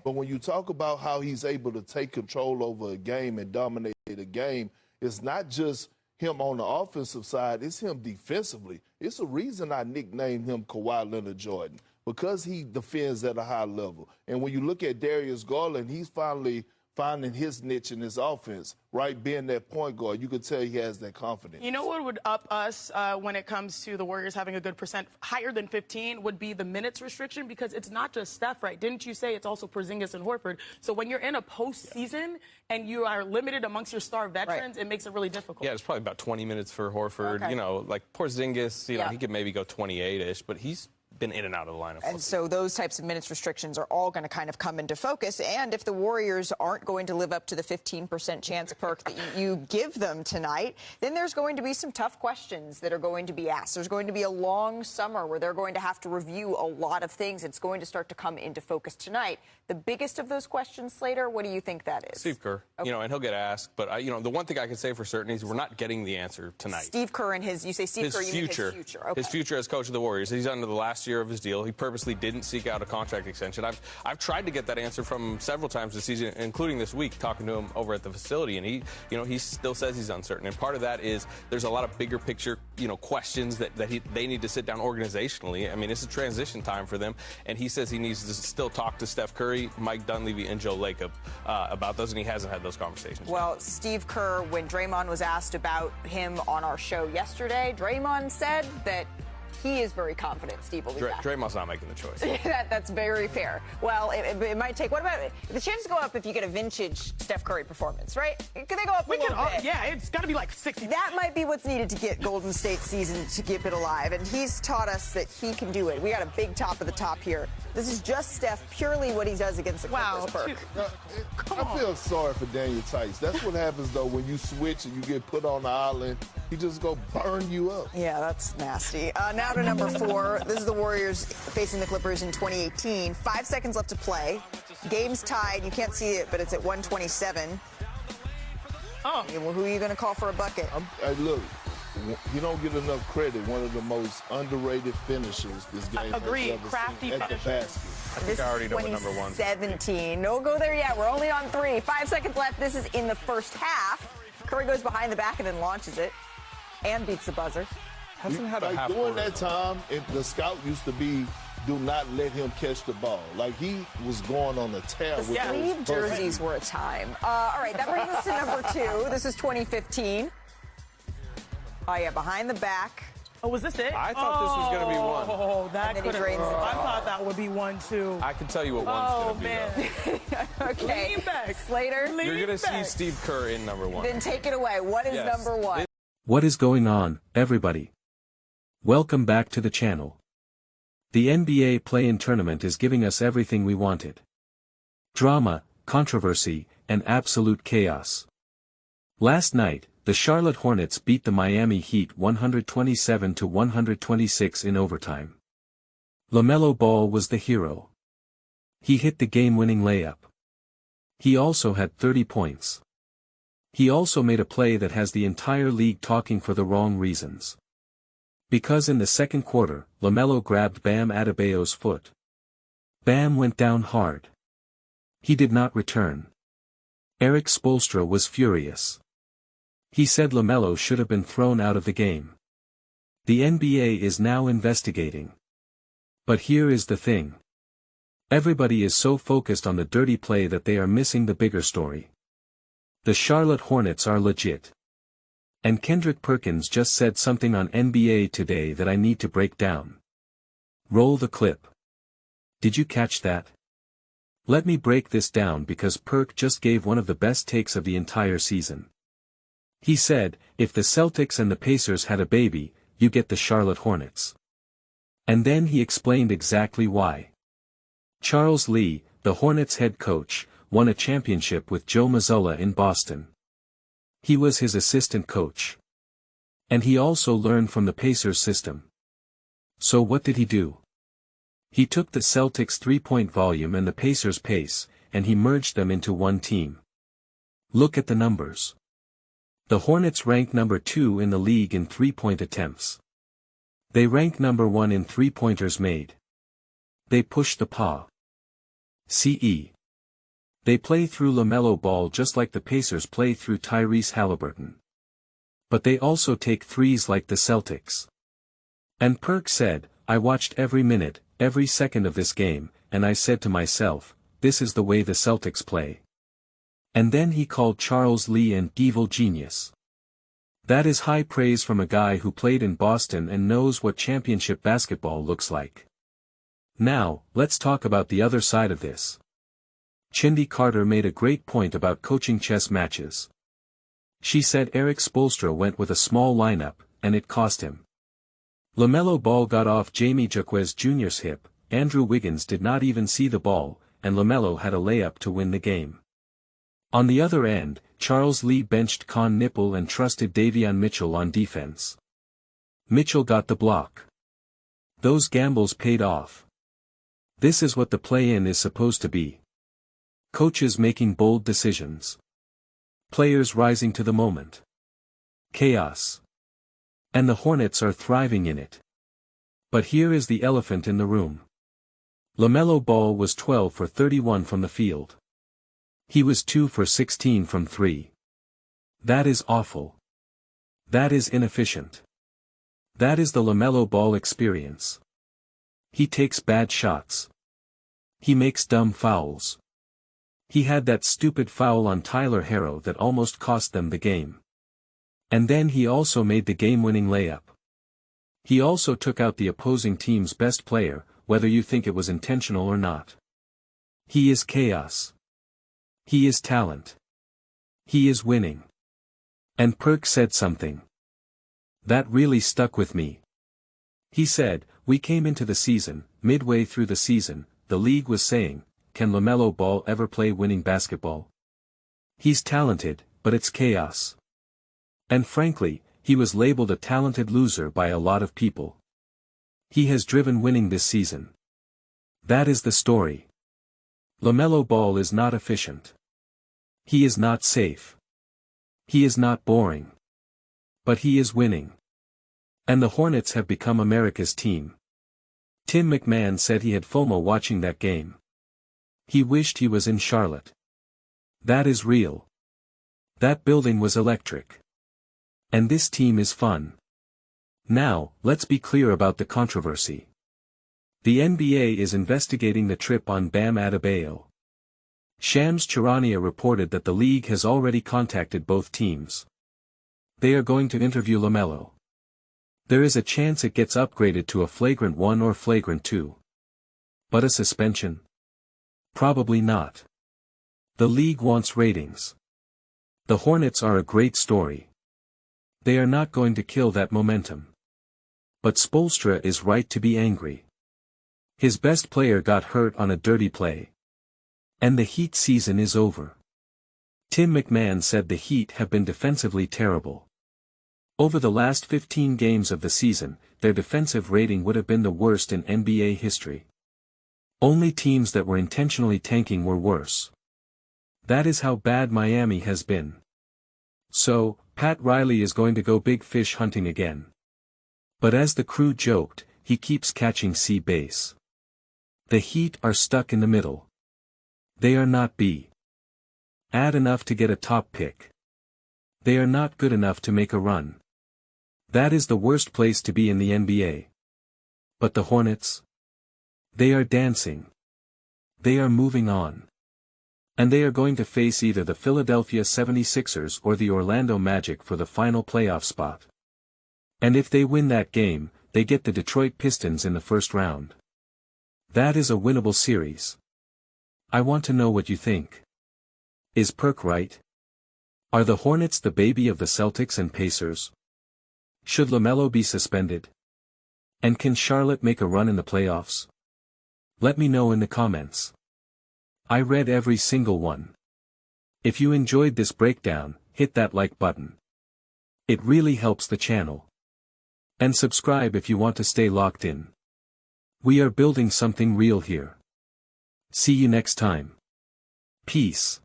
But when you talk about how he's able to take control over a game and dominate a game, it's not just him on the offensive side, it's him defensively. It's a reason I nicknamed him Kawhi Leonard Jordan, because he defends at a high level. And when you look at Darius Garland, he's finally finding his niche in his offense, right? Being that point guard, you could tell he has that confidence. You know what would up us when it comes to the Warriors having a good percent higher than 15 would be the minutes restriction, because it's not just Steph, right? Didn't you say it's also Porzingis and Horford? So when you're in a postseason and you are limited amongst your star veterans, it makes it really difficult. Yeah, it's probably about 20 minutes for Horford. Okay. You know, like Porzingis, you know, he could maybe go 28-ish, but he's been in and out of the lineup. And so those types of minutes restrictions are all going to kind of come into focus. And if the Warriors aren't going to live up to the 15% chance perk that you give them tonight, then there's going to be some tough questions that are going to be asked. There's going to be a long summer where they're going to have to review a lot of things. It's going to start to come into focus tonight. The biggest of those questions, Slater, what do you think that is? Steve Kerr. Okay. You know, and he'll get asked. But, you know, the one thing I can say for certain is we're not getting the answer tonight. Steve Kerr and his, you say Steve Kerr, you mean his future. Okay. His future as coach of the Warriors. He's under the last year of his deal. He purposely didn't seek out a contract extension. I've tried to get that answer from him several times this season, including this week, talking to him over at the facility, and he still says he's uncertain. And part of that is there's a lot of bigger picture, questions that they need to sit down organizationally. I mean, it's a transition time for them, and he says he needs to still talk to Steph Curry, Mike Dunleavy, and Joe Lacob about those, and he hasn't had those conversations Well, yet. Steve Kerr, when Draymond was asked about him on our show yesterday, Draymond said that he is very confident Steve will be back. Draymond's not making the choice. That's very fair. Well, it might take. What about the chances go up if you get a vintage Steph Curry performance, right? Could they go up a little bit? Yeah, it's got to be like 60. That might be what's needed to get Golden State season to keep it alive, and he's taught us that he can do it. We got a big top of the top here. This is just Steph, purely what he does against the Clippers. I feel sorry for Daniel Tice. That's what happens, though, when you switch and you get put on the island. He just go burn you up. Yeah, that's nasty. Now to number 4. This is the Warriors facing the Clippers in 2018. 5 seconds left to play. Game's tied. You can't see it, but it's at 127. Oh. Who are you going to call for a bucket? Look, you don't get enough credit. One of the most underrated finishers this game Agreed. has ever Crafty seen at the basket. I think I already know what number 1. 17. Don't go there yet. We're only on 3. 5 seconds left. This is in the first half. Curry goes behind the back and then launches it and beats the buzzer. Hasn't had a half during that time, the scout used to be, do not let him catch the ball. Like, he was going on a tear with those sleeve jerseys were a time. All right, that brings us to number 2. This is 2015. Oh, yeah, behind the back. Oh, was this it? I thought this was going to be 1. Oh, that could have. I thought that would be 1 too. I can tell you what 1's going to be. Though. Okay. Lean back. Slater. You're going to see Steve Kerr in number 1. Then take it away. What is number 1? What is going on, everybody? Welcome back to the channel. The NBA play-in tournament is giving us everything we wanted. Drama, controversy, and absolute chaos. Last night, the Charlotte Hornets beat the Miami Heat 127-126 in overtime. LaMelo Ball was the hero. He hit the game-winning layup. He also had 30 points. He also made a play that has the entire league talking for the wrong reasons. Because in the second quarter, LaMelo grabbed Bam Adebayo's foot. Bam went down hard. He did not return. Eric Spoelstra was furious. He said LaMelo should have been thrown out of the game. The NBA is now investigating. But here is the thing. Everybody is so focused on the dirty play that they are missing the bigger story. The Charlotte Hornets are legit. And Kendrick Perkins just said something on NBA Today that I need to break down. Roll the clip. Did you catch that? Let me break this down because Perk just gave one of the best takes of the entire season. He said, if the Celtics and the Pacers had a baby, you get the Charlotte Hornets. And then he explained exactly why. Charles Lee, the Hornets head coach, won a championship with Joe Mazzulla in Boston. He was his assistant coach. And he also learned from the Pacers system. So what did he do? He took the Celtics' three-point volume and the Pacers' pace, and he merged them into one team. Look at the numbers. The Hornets rank number 2 in the league in three-point attempts. They rank number 1 in three-pointers made. They push the PA. CE. They play through LaMelo Ball just like the Pacers play through Tyrese Halliburton. But they also take threes like the Celtics. And Perk said, I watched every minute, every second of this game, and I said to myself, this is the way the Celtics play. And then he called Charles Lee an evil genius. That is high praise from a guy who played in Boston and knows what championship basketball looks like. Now, let's talk about the other side of this. Chindy Carter made a great point about coaching chess matches. She said Eric Spoelstra went with a small lineup, and it cost him. LaMelo Ball got off Jamie Jaquez Jr.'s hip, Andrew Wiggins did not even see the ball, and LaMelo had a layup to win the game. On the other end, Charles Lee benched Con Nipple and trusted Davion Mitchell on defense. Mitchell got the block. Those gambles paid off. This is what the play-in is supposed to be. Coaches making bold decisions. Players rising to the moment. Chaos. And the Hornets are thriving in it. But here is the elephant in the room. LaMelo Ball was 12 for 31 from the field. He was 2 for 16 from 3. That is awful. That is inefficient. That is the LaMelo Ball experience. He takes bad shots. He makes dumb fouls. He had that stupid foul on Tyler Herro that almost cost them the game. And then he also made the game-winning layup. He also took out the opposing team's best player, whether you think it was intentional or not. He is chaos. He is talent. He is winning. And Perk said something that really stuck with me. He said, we came into the season, midway through the season, the league was saying, can LaMelo Ball ever play winning basketball? He's talented, but it's chaos. And frankly, he was labeled a talented loser by a lot of people. He has driven winning this season. That is the story. LaMelo Ball is not efficient. He is not safe. He is not boring. But he is winning. And the Hornets have become America's team. Tim McMahon said he had FOMO watching that game. He wished he was in Charlotte. That is real. That building was electric. And this team is fun. Now, let's be clear about the controversy. The NBA is investigating the trip on Bam Adebayo. Shams Charania reported that the league has already contacted both teams. They are going to interview LaMelo. There is a chance it gets upgraded to a flagrant 1 or flagrant 2. But a suspension? Probably not. The league wants ratings. The Hornets are a great story. They are not going to kill that momentum. But Spoelstra is right to be angry. His best player got hurt on a dirty play. And the Heat season is over. Tim McMahon said the Heat have been defensively terrible. Over the last 15 games of the season, their defensive rating would have been the worst in NBA history. Only teams that were intentionally tanking were worse. That is how bad Miami has been. So, Pat Riley is going to go big fish hunting again. But as the crew joked, he keeps catching sea bass. The Heat are stuck in the middle. They are not B. Add enough to get a top pick. They are not good enough to make a run. That is the worst place to be in the NBA. But the Hornets? They are dancing. They are moving on. And they are going to face either the Philadelphia 76ers or the Orlando Magic for the final playoff spot. And if they win that game, they get the Detroit Pistons in the first round. That is a winnable series. I want to know what you think. Is Perk right? Are the Hornets the baby of the Celtics and Pacers? Should LaMelo be suspended? And can Charlotte make a run in the playoffs? Let me know in the comments. I read every single one. If you enjoyed this breakdown, hit that like button. It really helps the channel. And subscribe if you want to stay locked in. We are building something real here. See you next time. Peace.